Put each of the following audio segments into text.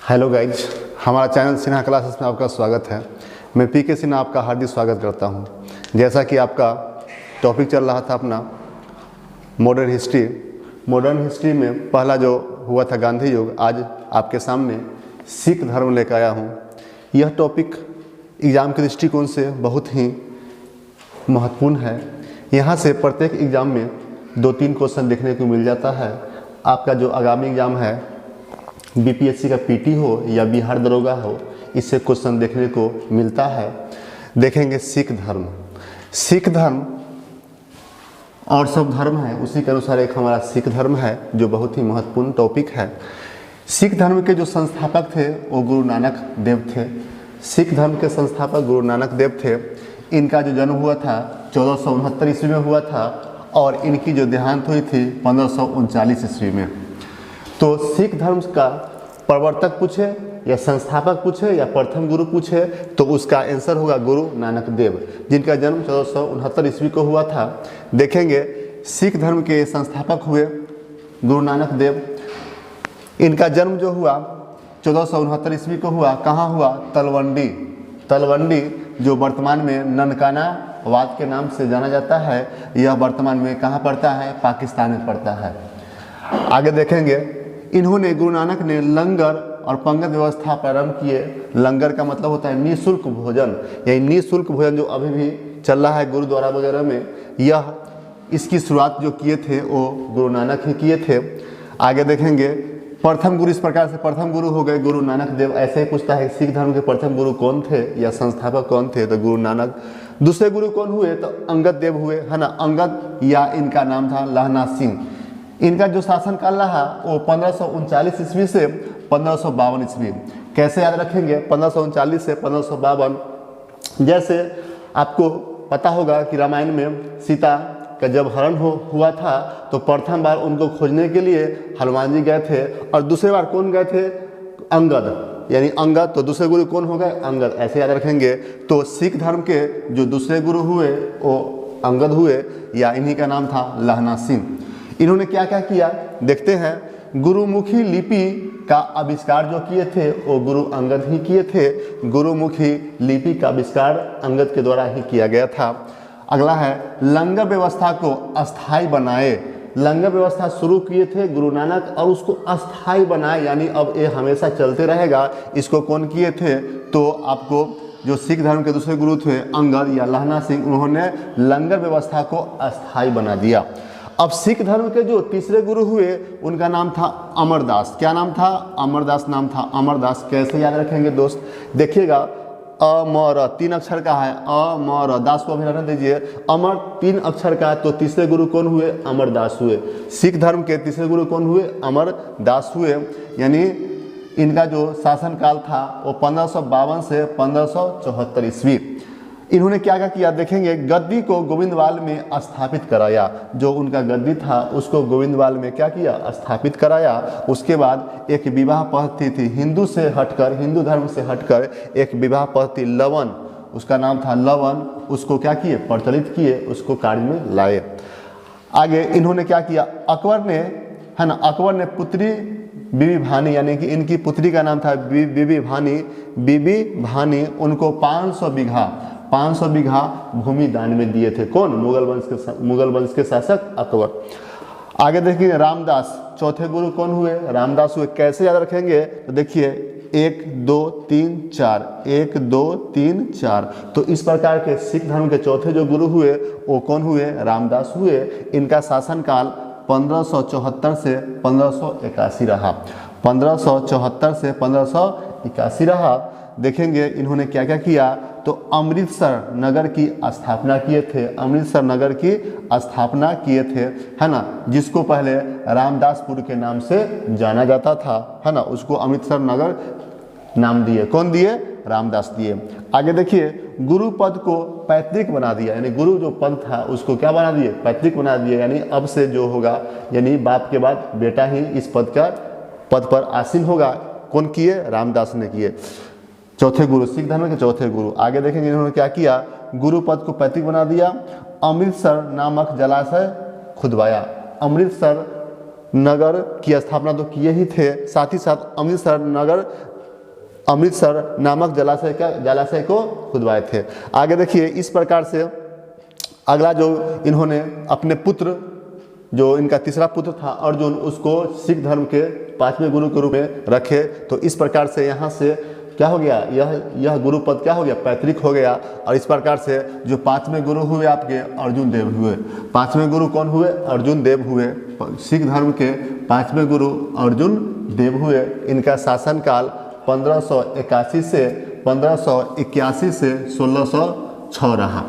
Hello guys, हमारा channel Sinha classes में आपका स्वागत है। मैं पीके सिन्हा आपका हार्दिक स्वागत करता हूं। जैसा कि आपका टॉपिक चल रहा था अपना मॉडर्न हिस्ट्री में पहला जो हुआ था गांधी युग, आज आपके सामने सिख धर्म लेकर आया हूं। यह टॉपिक एग्ज़ाम के दृष्टिकोण से बहुत ही महत्वपूर्ण है। यहाँ से प्रत्येक एग्ज़ाम में 2-3 क्वेश्चन देखने को मिल जाता है। आपका जो आगामी एग्ज़ाम है, बीपीएससी का पीटी हो या बिहार दरोगा हो, इससे क्वेश्चन देखने को मिलता है। देखेंगे सिख धर्म और सब धर्म है, उसी के अनुसार एक हमारा सिख धर्म है जो बहुत ही महत्वपूर्ण टॉपिक है। सिख धर्म के जो संस्थापक थे वो गुरु नानक देव थे। सिख धर्म के संस्थापक गुरु नानक देव थे। इनका जो जन्म हुआ था 1469 ईस्वी में हुआ था और इनकी जो देहांत हुई थी 1539 ईस्वी में। तो सिख धर्म का प्रवर्तक पूछे या संस्थापक पूछे या प्रथम गुरु पूछे तो उसका आंसर होगा गुरु नानक देव, जिनका जन्म 1469 ईस्वी को हुआ था। देखेंगे सिख धर्म के संस्थापक हुए गुरु नानक देव। इनका जन्म जो हुआ 1469 ईस्वी को हुआ, कहाँ हुआ? तलवंडी जो वर्तमान में ननकाना वाद के नाम से जाना जाता है। यह वर्तमान में कहाँ पड़ता है? पाकिस्तान में पड़ता है। आगे देखेंगे इन्होंने गुरु नानक ने लंगर और पंगत व्यवस्था प्रारंभ किए। लंगर का मतलब होता है निःशुल्क भोजन, यही निःशुल्क भोजन जो अभी भी चल रहा है गुरुद्वारा वगैरह में। यह इसकी शुरुआत जो किए थे वो गुरु नानक ही किए थे। आगे देखेंगे प्रथम गुरु, इस प्रकार से प्रथम गुरु हो गए गुरु नानक देव। ऐसे ही पूछता है सिख धर्म के प्रथम गुरु कौन थे या संस्थापक कौन थे, तो गुरु नानक। दूसरे गुरु कौन हुए? तो अंगद देव हुए, है ना। अंगद या इनका नाम था लहना सिंह। इनका जो शासनकाल रहा वो 1539 ईस्वी से 1552 ईस्वी। कैसे याद रखेंगे? 1539 से 1552। जैसे आपको पता होगा कि रामायण में सीता का जब हरण हुआ था तो प्रथम बार उनको खोजने के लिए हनुमान जी गए थे और दूसरे बार कौन गए थे? अंगद, यानी अंगद। तो दूसरे गुरु कौन हो गए? अंगद। ऐसे याद रखेंगे। तो सिख धर्म के जो दूसरे गुरु हुए वो अंगद हुए या इन्हीं का नाम था लहना सिंह। इन्होंने क्या क्या किया देखते हैं। गुरुमुखी लिपि का आविष्कार जो किए थे वो गुरु अंगद ही किए थे। गुरुमुखी लिपि का आविष्कार अंगद के द्वारा ही किया गया था। अगला है लंगर व्यवस्था को अस्थाई बनाए। लंगर व्यवस्था शुरू किए थे गुरु नानक और उसको अस्थाई बनाए, यानी अब ये हमेशा चलते रहेगा। इसको कौन किए थे? तो आपको जो सिख धर्म के दूसरे गुरु थे अंगद या लहना सिंह, उन्होंने लंगर व्यवस्था को अस्थाई बना दिया। अब सिख धर्म के जो तीसरे गुरु हुए उनका नाम था अमरदास। क्या नाम था? अमरदास नाम था। अमरदास कैसे याद रखेंगे दोस्त? देखिएगा अमर 3 अक्षर का है, अमर, दास को अभी रहने दीजिए। अमर 3 अक्षर का, तो तीसरे गुरु कौन हुए? अमरदास हुए। सिख धर्म के तीसरे गुरु कौन हुए? अमरदास हुए। यानी इनका जो शासनकाल था वो 1552 से 1574 ईस्वी। इन्होंने क्या क्या किया देखेंगे। गद्दी को गोविंदवाल में स्थापित कराया। जो उनका गद्दी था उसको गोविंदवाल में क्या किया? स्थापित कराया। उसके बाद एक विवाह पद्धति थी हिंदू धर्म से हटकर एक विवाह पद्धति लवन, उसका नाम था लवन। उसको क्या किए? प्रचलित किए, उसको कार्य में लाए। आगे इन्होंने क्या किया? अकबर ने, है ना, अकबर ने पुत्री बीबी भानी, यानी कि इनकी पुत्री का नाम था बीबी भानी, उनको 500 बीघा भूमि दान में दिए थे। कौन? मुगल वंश के शासक अकबर। आगे देखिए रामदास, चौथे गुरु कौन हुए? रामदास हुए। कैसे याद रखेंगे? तो देखिए 1 2 3 4, 1 2 3 4। तो इस प्रकार के सिख धर्म के चौथे जो गुरु हुए वो कौन हुए? रामदास हुए। इनका शासनकाल 1574 से 1581 रहा। 1574 से 1581 रहा। देखेंगे इन्होंने क्या क्या किया। तो अमृतसर नगर की स्थापना किए थे। अमृतसर नगर की स्थापना किए थे, है ना, जिसको पहले रामदासपुर के नाम से जाना जाता था, है ना। उसको अमृतसर नगर नाम दिए। कौन दिए? रामदास दिए। आगे देखिए गुरु पद को पैतृक बना दिया, यानी गुरु जो पद था उसको क्या बना दिए? पैतृक बना दिए। यानी अब से जो होगा, यानी बाप के बाद बेटा ही इस पद पर आसीन होगा। कौन किए? रामदास ने किए। चौथे गुरु, सिख धर्म के चौथे गुरु। आगे देखेंगे इन्होंने क्या किया। गुरु पद को पैतृक बना दिया। अमृतसर नामक जलाशय खुदवाया। अमृतसर नगर की स्थापना तो किए ही थे, साथ ही साथ अमृतसर नगर अमृतसर नामक जलाशय को खुदवाए थे। आगे देखिए, इस प्रकार से अगला जो इन्होंने अपने पुत्र, जो इनका तीसरा पुत्र था अर्जुन, उसको सिख धर्म के 5वें गुरु के रूप में रखे। तो इस प्रकार से यहाँ से क्या हो गया, यह गुरु पद क्या हो गया, पैतृक हो गया। और इस प्रकार से जो 5वें गुरु हुए आपके अर्जुन देव हुए। 5वें गुरु कौन हुए, अर्जुन देव हुए। सिख धर्म के 5वें गुरु अर्जुन देव हुए। इनका शासनकाल 1581 से 1581 से 1606 रहा।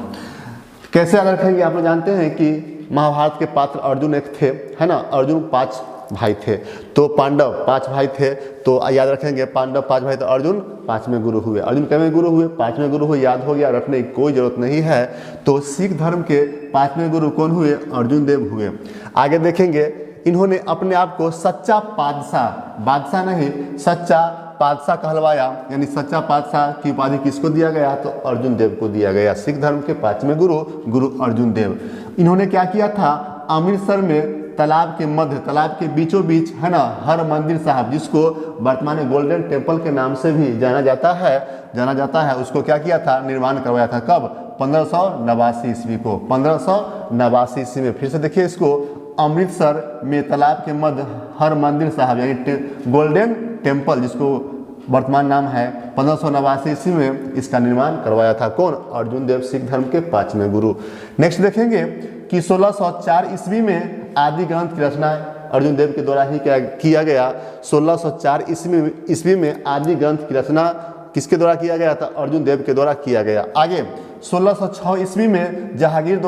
कैसे याद रखेंगे, आप लोग जानते हैं कि महाभारत के पात्र अर्जुन एक थे, है ना। अर्जुन 5 भाई थे, तो पांडव 5 भाई थे। तो याद रखेंगे, पांडव 5 भाई, तो अर्जुन 5वें गुरु हुए। अर्जुन कितवें गुरु हुए, 5वें गुरु हुए। याद हो गया, रटने की कोई जरूरत नहीं है। तो सिख धर्म के 5वें गुरु कौन हुए, अर्जुन देव हुए। आगे देखेंगे, इन्होंने अपने आप को सच्चा बादशाह नहीं, सच्चा पातशाह कहलवाया। यानी सच्चा पातशाह की उपाधि किसको दिया गया, तो अर्जुन देव को दिया गया। सिख धर्म के 5वें गुरु अर्जुन देव। इन्होंने क्या किया था, अमृतसर में तालाब के मध्य, तालाब के बीचों बीच, है ना, हर मंदिर साहब, जिसको वर्तमान में गोल्डन टेम्पल के नाम से भी जाना जाता है, उसको क्या किया था, निर्माण करवाया था। कब, 1589 ईस्वी को, 1589 ईस्वी में। फिर से देखिए इसको, अमृतसर में तालाब के मध्य हर मंदिर साहब, यानी गोल्डन टेम्पल, जिसको वर्तमान नाम है, 1589 ईस्वी में इसका निर्माण करवाया था। कौन, अर्जुन देव, सिख धर्म के 5वें गुरु। नेक्स्ट देखेंगे कि 1604 ईस्वी में आदि ग्रंथ की रचना अर्जुन देव के द्वारा ही किया गया। 1604 ईस्वी में आदि ग्रंथ की रचना किसके द्वारा किया गया था, अर्जुन देव के द्वारा किया गया। आगे 1606 ईस्वी में जहांगीर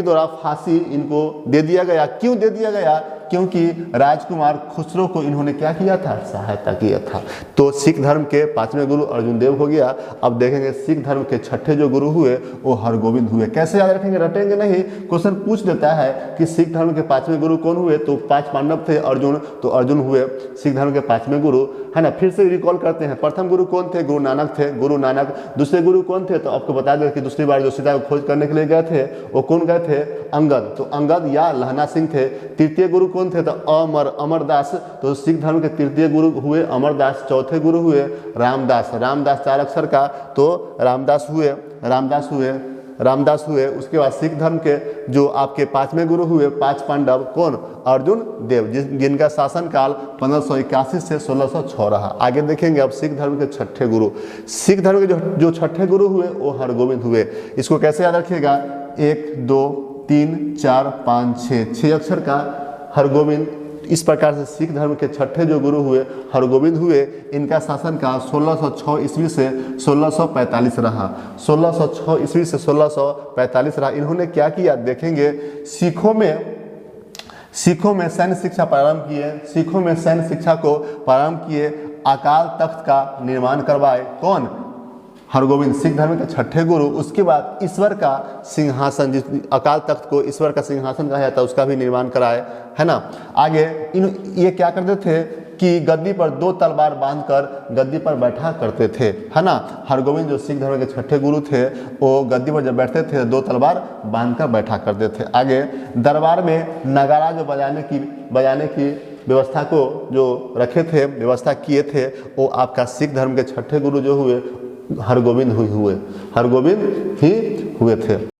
द्वारा फांसी इनको दे दिया गया। क्यों दे दिया गया, क्योंकि राजकुमार खुसरो को इन्होंने क्या किया था, सहायता किया था। तो सिख धर्म के 5वें गुरु अर्जुन देव हो गया। अब देखेंगे सिख धर्म के 6ठे जो गुरु हुए वो हरगोविंद हुए। कैसे याद रखेंगे, रटेंगे नहीं, क्वेश्चन पूछ देता है कि सिख धर्म के 5वें गुरु कौन हुए, तो 5 पांडव थे, अर्जुन, तो अर्जुन हुए सिख धर्म के 5वें गुरु, है ना। फिर से रिकॉल करते हैं, प्रथम गुरु कौन थे, गुरु नानक थे, गुरु नानक। दूसरे गुरु कौन थे, तो आपको बता दें कि दूसरी बार जो सीता को खोज करने के लिए गए थे वो कौन गए थे, अंगद, तो अंगद या लहना सिंह थे। तृतीय गुरु कौन थे, तो अमरदास, तो सिख धर्म के तृतीय गुरु हुए अमरदास। चौथे गुरु हुए रामदास 4 अक्षर का, तो रामदास हुए। उसके बाद सिख धर्म के जो आपके 5वें गुरु हुए 5 पांडव, कौन, अर्जुन देव, जिनका शासनकाल 1581 से 1606 रहा। आगे देखेंगे अब सिख धर्म के 6ठे गुरु। सिख धर्म के जो 6ठे गुरु हुए वो हरगोविंद हुए। इसको कैसे याद रखिएगा, 1 2 3 4 5 6 अक्षर का हरगोविंद। इस प्रकार से सिख धर्म के 6ठे जो गुरु हुए हरगोविंद हुए। इनका शासनकाल 1606 ईस्वी से 1645 रहा। 1606 ईस्वी से 1645 रहा। इन्होंने क्या किया देखेंगे, सिखों में सैन्य शिक्षा प्रारंभ किए। सिखों में सैन्य शिक्षा को प्रारंभ किए। अकाल तख्त का निर्माण करवाए। कौन, हरगोविंद, सिख धर्म के 6ठे गुरु। उसके बाद ईश्वर का सिंहासन, जिस अकाल तख्त को ईश्वर का सिंहासन कहा जाता है, उसका भी निर्माण कराए, है ना। आगे ये क्या करते थे कि गद्दी पर 2 तलवार बांधकर गद्दी पर बैठा करते थे, है ना। हरगोविंद जो सिख धर्म के 6ठे गुरु थे वो गद्दी पर जब बैठते थे 2 तलवार बांधकर बैठा करते थे। आगे दरबार में नगारा जो बजाने की व्यवस्था को जो रखे थे, व्यवस्था किए थे, वो आपका सिख धर्म के 6ठे गुरु जो हुए हरगोविंद ही हुए थे।